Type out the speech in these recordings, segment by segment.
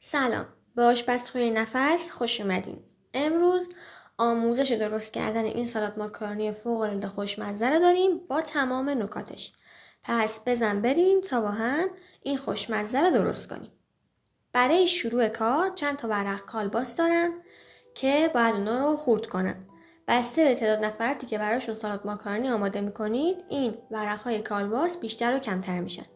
سلام، به آشپزخونه نفس خوش اومدین. امروز آموزش درست کردن این سالاد ماکارونی فوق‌العاده خوشمزه رو داریم با تمام نکاتش. پس بزن بریم تا با هم این خوشمزه رو درست کنیم. برای شروع کار چند تا ورق کالباس دارم که باید اونا رو خورد کنم. بسته به تعداد نفراتی که براشون سالاد ماکارونی آماده میکنید این ورق‌های کالباس بیشتر و کمتر میشن.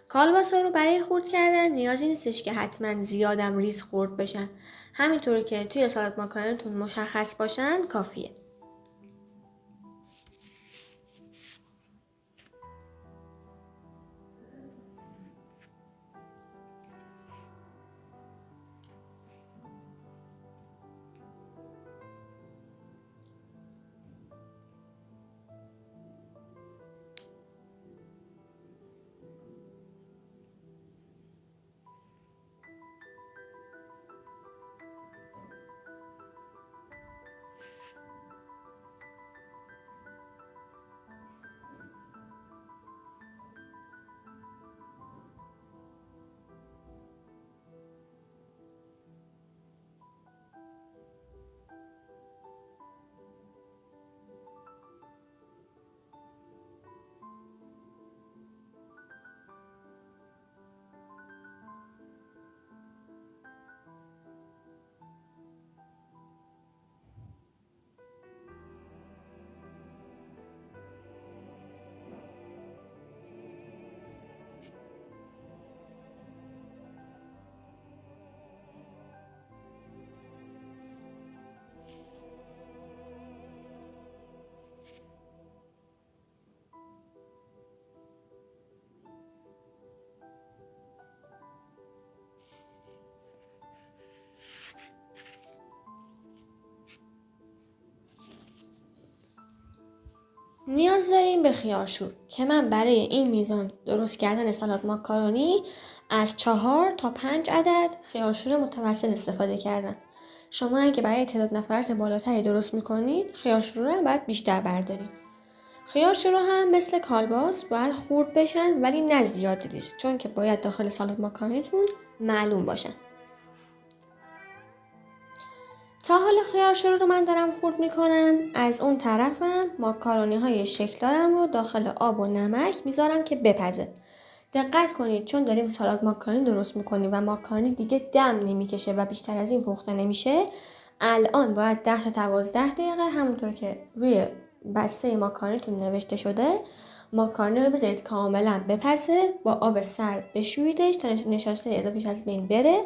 کالباسا رو برای خرد کردن نیازی نیستش که حتما زیادم ریز خرد بشن. همینطوری که توی سالاد ماکارونتون مشخص باشن کافیه. نیاز داریم به خیارشور که من برای این میزان درست کردن سالاد ماکارونی از 4 تا 5 عدد خیارشور متوسط استفاده کردم. شما اگه برای تعداد نفرات بالاتری درست میکنید خیارشور رو هم باید بیشتر بردارید. خیارشور رو هم مثل کالباس باید خورد بشن ولی نه زیاد ریز، چون که باید داخل سالاد ماکارونیتون معلوم باشن. تا حالا خیارشور رو من دارم خورد میکنم. از اون طرفم ماکارونی های شکلدارم رو داخل آب و نمک میذارم که بپزه. دقت کنید چون داریم سالاد ماکارونی درست میکنیم و ماکارونی دیگه دم نمیکشه و بیشتر از این پخته نمیشه. الان باید 10 تا 12 دقیقه همونطور که روی بسته ماکارونیتون نوشته شده ماکارونی رو بذارید کاملا بپزه، با آب سرد بشویدش تا نشاسته اضافیش از بین بره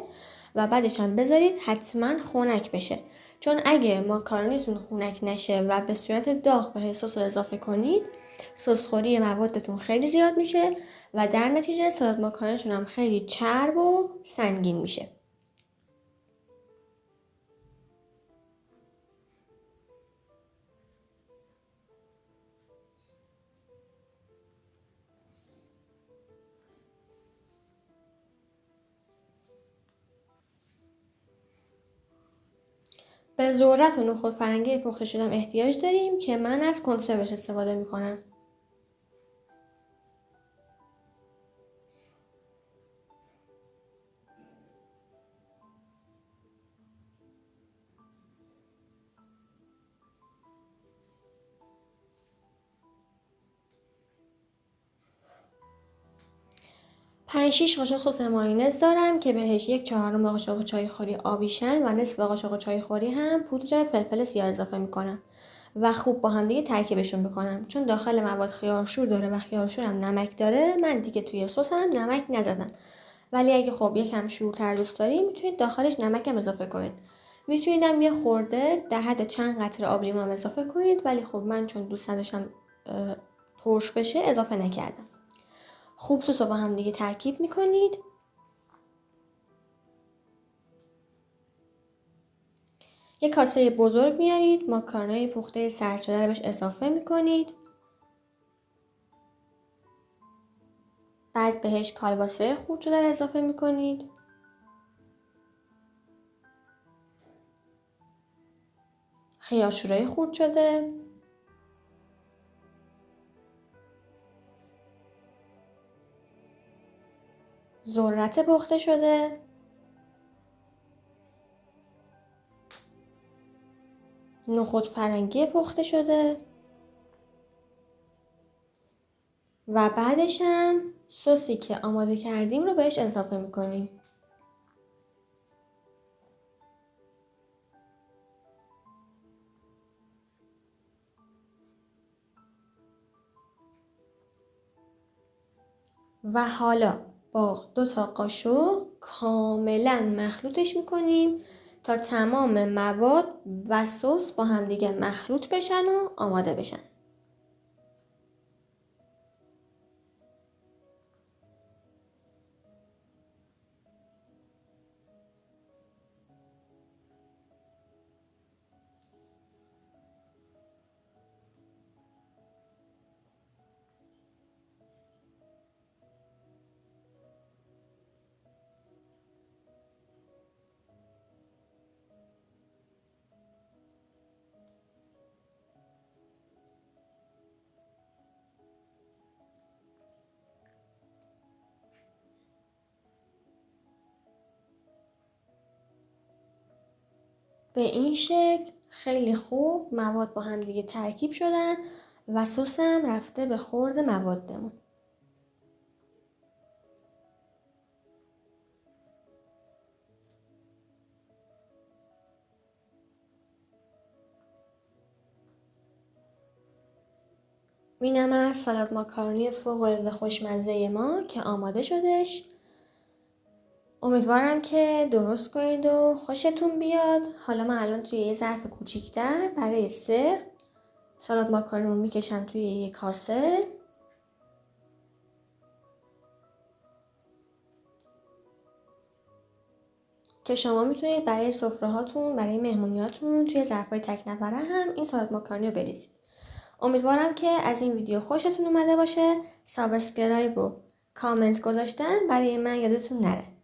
و بعدش هم بذارید حتما خنک بشه، چون اگه ماکارونیتون خنک نشه و به صورت داغ به سس رو اضافه کنید سسخوری موادتون خیلی زیاد میشه و در نتیجه سالاد ماکارونیتون هم خیلی چرب و سنگین میشه. به ذرت و نخود فرنگی پخته شدم احتیاج داریم که من از کنسروش استفاده میکنم. 5-6 قاشق سس مایونز دارم که بهش 1/4 قاشق چایخوری آویشن و نصف قاشق چایخوری هم پودر فلفل سیاه اضافه میکنم و خوب با هم دیگه ترکیبشون میکنم. چون داخل مواد خیارشور داره و خیارشور هم نمک داره من دیگه توی سس هم نمک نزدم، ولی اگه خب یکم شورتر دوست داریم میتونید داخلش نمک هم اضافه کنید. میتونید هم یه خورده در حد چند قطره آب لیمو هم اضافه کنید، ولی خب من چون دوست نداشتم ترش بشه اضافه نکردم. خوب سس رو با هم دیگه ترکیب میکنید. یک کاسه بزرگ میارید، ماکارونای پخته سرد شده رو بهش اضافه میکنید. بعد بهش کالباسه خورد شده رو اضافه میکنید. خیارشورای خورد شده. ذرت پخته شده. نخود فرنگی پخته شده و بعدش هم سسی که آماده کردیم رو بهش اضافه میکنیم. و حالا با 2 قاشق کاملا مخلوطش میکنیم تا تمام مواد و سس با همدیگه مخلوط بشن و آماده بشن. به این شکل خیلی خوب مواد با هم دیگه ترکیب شدن و سس هم رفته به خورد موادمون. اینم از سالاد ماکارونی فوق‌العاده خوشمزه ما که آماده شدش. امیدوارم که درست کنید و خوشتون بیاد. حالا من الان توی یه ظرف کوچیک‌تر برای سرو سالاد ماکارونی رو میکشم توی یه کاسه. که شما میتونید برای سفره‌هاتون، برای مهمونیاتون توی ظرف‌های تک نفره هم این سالاد ماکارونی رو بریزید. امیدوارم که از این ویدیو خوشتون اومده باشه. سابسکرایب و کامنت گذاشتن برای من یادتون نره.